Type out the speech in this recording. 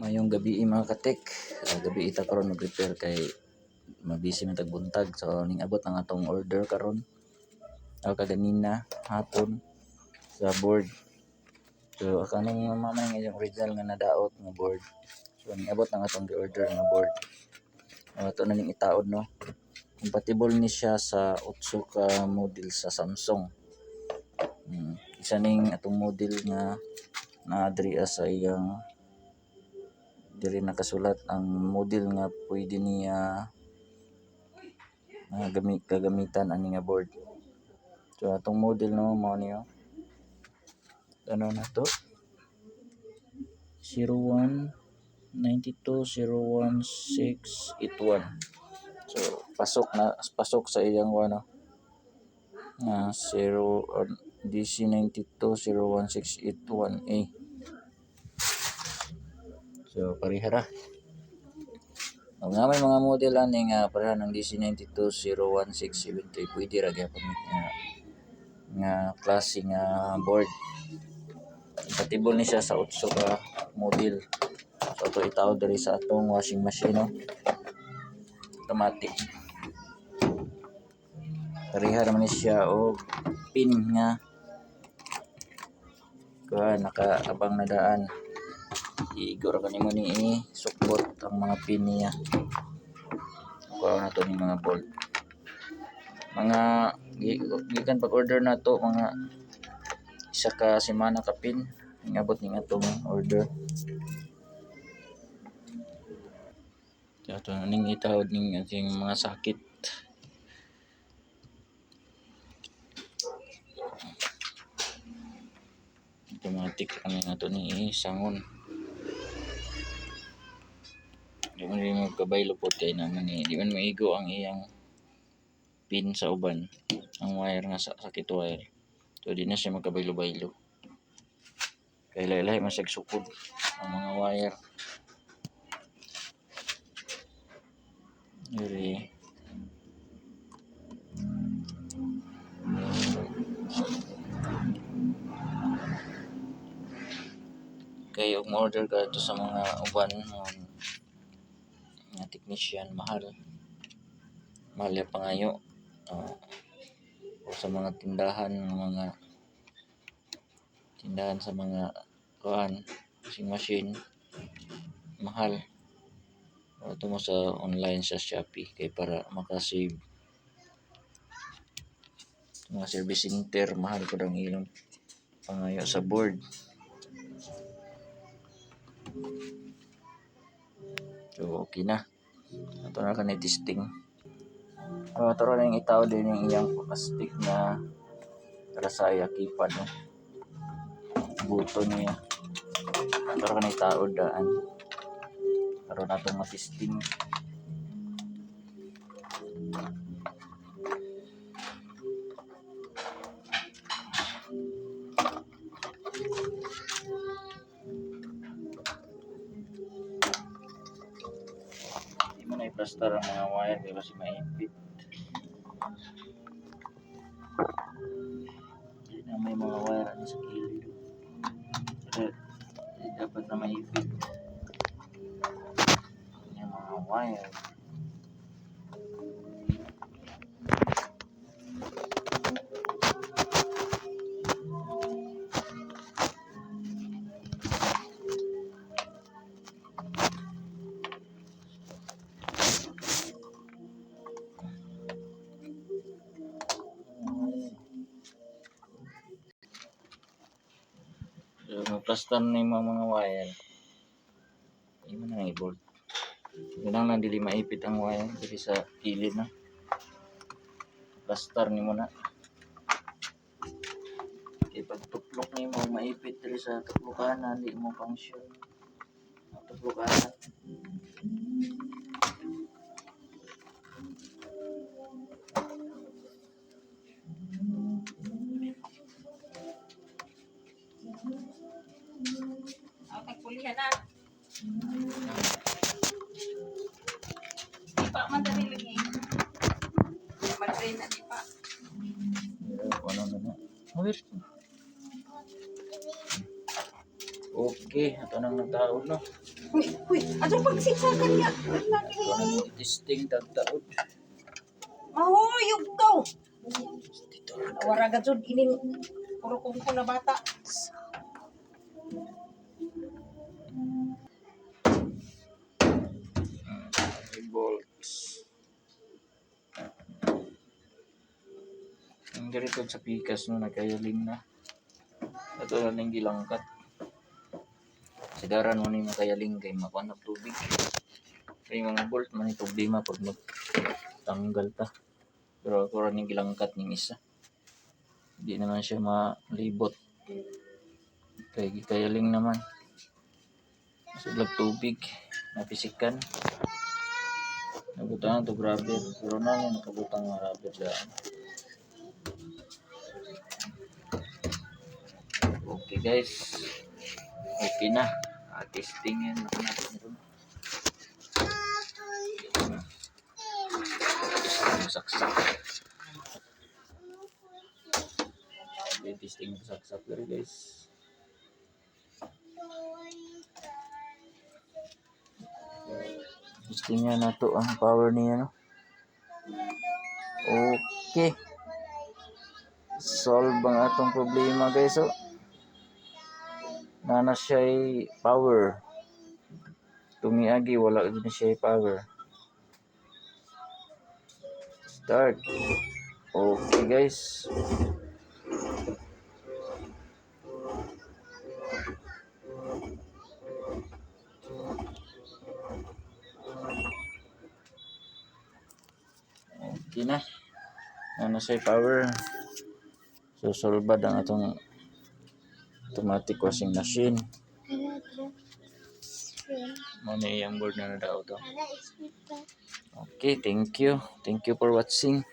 Mayong gabi mga katek. Gabi ita karon mag-repair kay mabisi man tagbuntag, so ning abot ang atong order karon o kaganina hapon sa board. So kanang mamay nga yung original nga nadaot nga board, so ning abot ang atong gi-order nga board. Ato na ning itaod, no, compatible ni siya sa 8 ka model sa Samsung. Isa ning atong model nga naadri sa iyang diri nakasulat ang model nga pwede niya gagamitan ani nga board. So atong model, no, mao niyo ano na to, 0192011681. So pasok sa iyang ano na 0 DC9201681A. So parihara. Ang nga may mga model ani nga pareha ng DC9201673, pwede ra gyapon nga klase nga board. Compatible ni siya sa 8 ka model. So ito itaod diri sa atong washing machine, no, automatic. Pareha naman ni siya o pin nga nakaabang na daan. Igor kanimo ni sukbot ang mga pin niya. Kuha na to ni mga bolt. Mga gikan pag-order na to mga isa ka semana ka pin ingabot ning atong order. Ito ning itawod ning ating mga sakit. Automatic kami nga to ni sangon. Di man rin magkabaylo po kay naman di man maigo ang iyang pin sa uban, ang wire nga sakit wire. So di na siya magkabaylo-baylo kay lahi-lahi man siya sukod ang mga wire. Diri kay og order ka to sa mga uban nga technician, mahal ya pangayo. O sa mga tindahan sa mga washing machine, mahal. Ito mo sa online sa Shopee kay para makasave. Mga service center, mahal ko ang ilang pangayo sa board. So okay na. Ito na ka na testing. Ito rin yung itaw din yung iyang plastic na para sa yakipan, no, buto niya. Ito ka na itaw daan. Karoon na itong matesting. Hindi mo na i-plaster ang mga wire kaya kasi maipit. Hindi na may mga wire sa kilid. Kaya dapat na maipit yung mga wire. So mag-plaster na yung mga wire. Hindi mo na i-bolt. Ganang lang dili maipit ang wire dili sa kilid, na plaster ni mo na. Kaya pag tuplok ni mo maipit dili sa tuplokanan, di mo function ang tuplokanan. Tagpulihan na. Di pa man dali lagi. Mag-train na di pa. Ano na. Okay, ito nang nagtaod, no. Uy, ato pagsiksakan niya. Ito na yung testing tagtaod. Mahuyog daw. Dito. Wara gajud ining puro kung na bata. Bolts. Ang ganito sa pikas no, nagkayaling na. Ito na yung gilangkat. Sigaran mo ni makayaling kay makuha ng tubig. Kaya mga bolt man yung problema pag magtanggal ta. Pero ako rin yung gilangkat ng isa. Hindi naman siya malibot. Kaya gikayaling naman. Sudlag tubig. Napisikan. Nabutangan to rubber. Pero na niya nakabutang mga rubber daan. Okay guys. Okay na. Testing yan. Natin ito. Saksak. Testing saksak pero guys. Testing nga na to ang power niya no. Okay. Solve ang atong problema guys. So, nana siya power. Tumiagi wala din siya power. Start. Okay guys. Okay na. Nana siya power. So solbad ang atong automatic washing machine. Muna yung board na daw to. Okay, thank you. Thank you for watching.